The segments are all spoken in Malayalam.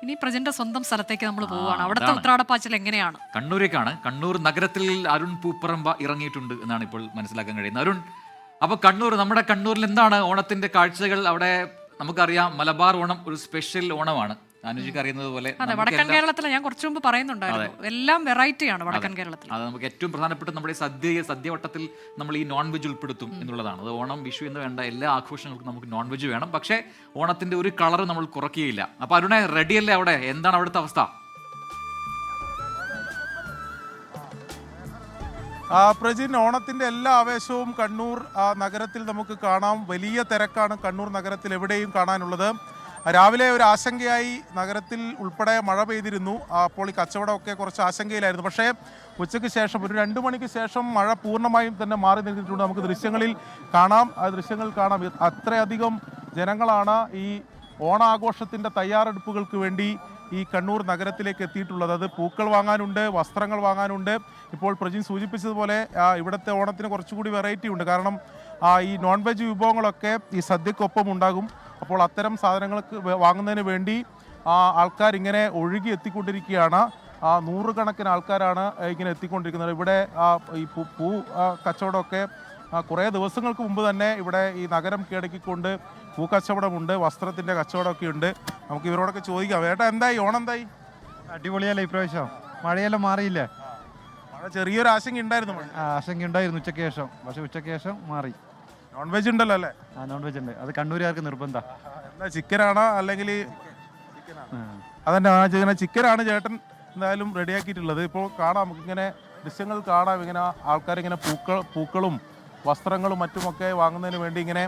ഇനി പ്രജന്റെ സ്വന്തം സ്ഥലത്തേക്ക് നമ്മൾ പോവുകയാണ്. അവിടുത്തെ ഉത്രാടപ്പാച്ചിൽ എങ്ങനെയാണ്? കണ്ണൂരേക്കാണ്. കണ്ണൂർ നഗരത്തിൽ അരുൺ പൂപ്പറമ്പ ഇറങ്ങിയിട്ടുണ്ട് എന്നാണ് ഇപ്പോൾ മനസ്സിലാക്കാൻ കഴിയുന്നത്. അരുൺ, അപ്പൊ നമ്മുടെ കണ്ണൂരിൽ എന്താണ് ഓണത്തിന്റെ കാഴ്ചകൾ? അവിടെ നമുക്കറിയാം മലബാർ ഓണം ഒരു സ്പെഷ്യൽ ഓണമാണ്, അനുജിക്ക് അറിയുന്നത് പോലെ. അതെ, വടക്കൻ കേരളത്തിൽ ഞാൻ കുറച്ചു മുമ്പ് പറയുന്നുണ്ടായിരുന്നു, എല്ലാം വെറൈറ്റിയാണ് വടക്കൻ കേരളത്തിൽ. അത് നമുക്ക് ഏറ്റവും പ്രധാനപ്പെട്ട നമ്മുടെ സദ്യവട്ടത്തിൽ നമ്മൾ ഈ നോൺ വെജ് ഉൾപ്പെടുത്തും എന്നുള്ളതാണ്. അത് ഓണം, വിഷു എന്ന് വേണ്ട എല്ലാ ആഘോഷങ്ങൾക്കും നമുക്ക് നോൺ വെജ് വേണം. പക്ഷേ ഓണത്തിന്റെ ഒരു കളർ നമ്മൾ കുറയ്ക്കുകയില്ല. അപ്പൊ അരുണെ, റെഡിയല്ലേ അവിടെ? എന്താണ് അവിടുത്തെ അവസ്ഥ? പ്രജിൻ, ഓണത്തിന്റെ എല്ലാ ആവേശവും കണ്ണൂർ നഗരത്തിൽ നമുക്ക് കാണാം. വലിയ തിരക്കാണ് കണ്ണൂർ നഗരത്തിൽ എവിടെയും കാണാനുള്ളത്. രാവിലെ ഒരു ആശങ്കയായി നഗരത്തിൽ ഉൾപ്പെടെ മഴ പെയ്തിരുന്നു. അപ്പോൾ ഈ കച്ചവടമൊക്കെ കുറച്ച് ആശങ്കയിലായിരുന്നു. പക്ഷേ ഉച്ചയ്ക്ക് ശേഷം ഒരു 2 മണിക്ക് ശേഷം മഴ പൂർണ്ണമായും തന്നെ മാറി നിൽക്കിയിട്ടുണ്ട്. നമുക്ക് ദൃശ്യങ്ങളിൽ കാണാം. അത്രയധികം ജനങ്ങളാണ് ഈ ഓണാഘോഷത്തിൻ്റെ തയ്യാറെടുപ്പുകൾക്ക് വേണ്ടി ഈ കണ്ണൂർ നഗരത്തിലേക്ക് എത്തിയിട്ടുള്ളത്. അത് പൂക്കൾ വാങ്ങാനുണ്ട്, വസ്ത്രങ്ങൾ വാങ്ങാനുണ്ട്. ഇപ്പോൾ പ്രജിൻ സൂചിപ്പിച്ചതുപോലെ ഇവിടുത്തെ ഓണത്തിന് കുറച്ചുകൂടി വെറൈറ്റി ഉണ്ട്. കാരണം ഈ നോൺ വെജ് വിഭവങ്ങളൊക്കെ ഈ സദ്യക്കൊപ്പം ഉണ്ടാകും. അപ്പോൾ അത്തരം സാധനങ്ങൾക്ക് വാങ്ങുന്നതിന് വേണ്ടി ആൾക്കാർ ഇങ്ങനെ ഒഴുകി എത്തിക്കൊണ്ടിരിക്കുകയാണ്. 100 കണക്കിന് ആൾക്കാരാണ് ഇങ്ങനെ എത്തിക്കൊണ്ടിരിക്കുന്നത്. ഇവിടെ ഈ പൂ കച്ചവടമൊക്കെ കുറേ ദിവസങ്ങൾക്ക് മുമ്പ് തന്നെ ഇവിടെ ഈ നഗരം കീഴടക്കിക്കൊണ്ട് പൂക്കച്ചവടമുണ്ട്, വസ്ത്രത്തിൻ്റെ കച്ചവടമൊക്കെ ഉണ്ട്. നമുക്ക് ഇവരോടൊക്കെ ചോദിക്കാം. ഏട്ടാ, എന്തായി ഓണം? എന്തായി? അടിപൊളിയല്ലേ ഇപ്രാവശ്യം? മഴയെല്ലാം മാറിയില്ലേ? മഴ ചെറിയൊരു ആശങ്ക ഉണ്ടായിരുന്നു. ആശങ്ക ഉണ്ടായിരുന്നു ഉച്ചയ്ക്ക് ശേഷം, പക്ഷെ ഉച്ചയ്ക്ക് ശേഷം മാറി. നോൺ വെജ് ഉണ്ടല്ലോ അല്ലേ? നോൺ വെജ് ഉണ്ട്. അത് കണ്ണൂരുകാർക്ക് നിർബന്ധം. എന്താ, ചിക്കനാണോ അല്ലെങ്കിൽ? അതന്നെ, ചിക്കനാണ് ചേട്ടൻ എന്തായാലും റെഡിയാക്കിയിട്ടുള്ളത്. ഇപ്പോൾ കാണാം, നമുക്കിങ്ങനെ ദൃശ്യങ്ങൾ കാണാം. ഇങ്ങനെ ആൾക്കാരിങ്ങനെ പൂക്കളും വസ്ത്രങ്ങളും മറ്റുമൊക്കെ വാങ്ങുന്നതിന് വേണ്ടി ഇങ്ങനെ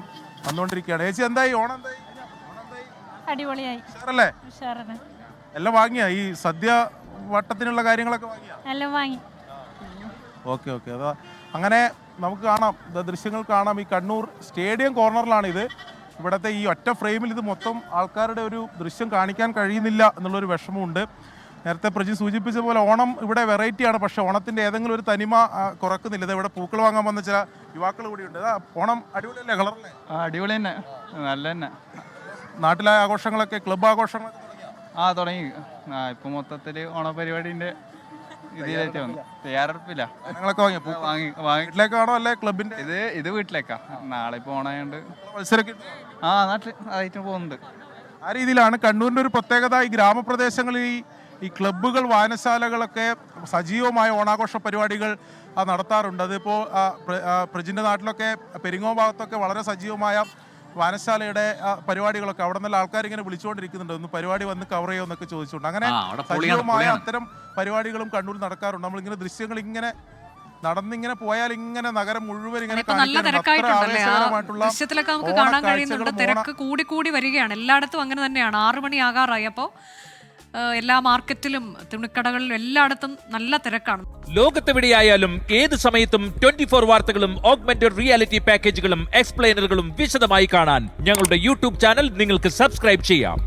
വന്നുകൊണ്ടിരിക്കുകയാണ്. ചേച്ചി, എന്തായി ഓണം? എന്തായി? അടിപൊളിയായി. ഉഷാറല്ലേ? എല്ലാം വാങ്ങിയാ? ഈ സദ്യ വട്ടത്തിനുള്ള കാര്യങ്ങളൊക്കെ വാങ്ങിയാ? എല്ലാം വാങ്ങി. ഓക്കെ. അതാ അങ്ങനെ നമുക്ക് കാണാം, ദൃശ്യങ്ങൾ കാണാം. ഈ കണ്ണൂർ സ്റ്റേഡിയം കോർണറിലാണിത്. ഇവിടുത്തെ ഈ ഒറ്റ ഫ്രെയിമിൽ ഇത് മൊത്തം ആൾക്കാരുടെ ഒരു ദൃശ്യം കാണിക്കാൻ കഴിയുന്നില്ല എന്നുള്ളൊരു വിഷമമുണ്ട്. നേരത്തെ പ്രജി സൂചിപ്പിച്ച പോലെ ഓണം ഇവിടെ വെറൈറ്റിയാണ്. പക്ഷേ ഓണത്തിൻ്റെ ഏതെങ്കിലും ഒരു തനിമ കുറക്കുന്നില്ല. ഇത് ഇവിടെ പൂക്കൾ വാങ്ങാൻ വന്ന ചില യുവാക്കൾ കൂടിയുണ്ട്. ഓണം അടിപൊളിയല്ലേ? കളറല്ലേ? അടിപൊളി തന്നെ, നല്ല തന്നെ. നാട്ടിലെ ആഘോഷങ്ങളൊക്കെ, ക്ലബ് ആഘോഷങ്ങളൊക്കെ തുടങ്ങി. ഇപ്പം മൊത്തത്തിൽ ഓണപരിപാടിൻ്റെ ഇതിലേക്ക് വന്നു. തയ്യാറെടുപ്പില്ല. വീട്ടിലേക്കാണോ അല്ലെ ക്ലബിന്റെ? ഇത് വീട്ടിലേക്കാ. നാളെ ഇപ്പോൾ ഓണായോണ്ട് മത്സരമൊക്കെ നാട്ടിൽ അതായിട്ട് പോകുന്നുണ്ട്. ആ രീതിയിലാണ് കണ്ണൂരിൻ്റെ ഒരു പ്രത്യേകത. ഈ ഗ്രാമപ്രദേശങ്ങളിൽ ഈ ക്ലബ്ബുകൾ, വായനശാലകളൊക്കെ സജീവമായ ഓണാഘോഷ പരിപാടികൾ നടത്താറുണ്ട്. അതിപ്പോൾ പ്രജിൻ്റെ നാട്ടിലൊക്കെ പെരിങ്ങോ ഭാഗത്തൊക്കെ വളരെ സജീവമായ വായനശാലയുടെ പരിപാടികളൊക്കെ അവിടെ നല്ല ആൾക്കാർ ഇങ്ങനെ വിളിച്ചുകൊണ്ടിരിക്കുന്നുണ്ട്. ഒന്ന് പരിപാടി വന്ന് കവർ ചെയ്യുമെന്നൊക്കെ ചോദിച്ചുകൊണ്ട് അങ്ങനെ സജീവമായ അത്തരം പരിപാടികളും കണ്ണൂരിൽ നടക്കാറുണ്ട്. നമ്മളിങ്ങനെ ദൃശ്യങ്ങൾ ഇങ്ങനെ നടന്നിങ്ങനെ പോയാൽ ഇങ്ങനെ നഗരം മുഴുവൻ ഇങ്ങനെ ദൃശ്യത്തിലൊക്കെ നമുക്ക് കാണാൻ കഴിയുന്നുണ്ട്. തിരക്ക് കൂടി വരികയാണ്. എല്ലായിടത്തും അങ്ങനെ തന്നെയാണ്. 6 മണി ആകാറായി. അപ്പോൾ എല്ലാ മാർക്കറ്റിലും തുണിക്കടകളിലും എല്ലായിടത്തും നല്ല തിരക്കാണ്. ലോകത്തെവിടെയായാലും ഏത് സമയത്തും 24 വാർത്തകളും ഓഗ്മെന്റഡ് റിയാലിറ്റി പാക്കേജുകളും എക്സ്പ്ലെയിനറുകളും വിശദമായി കാണാൻ ഞങ്ങളുടെ യൂട്യൂബ് ചാനൽ നിങ്ങൾക്ക് സബ്സ്ക്രൈബ് ചെയ്യാം.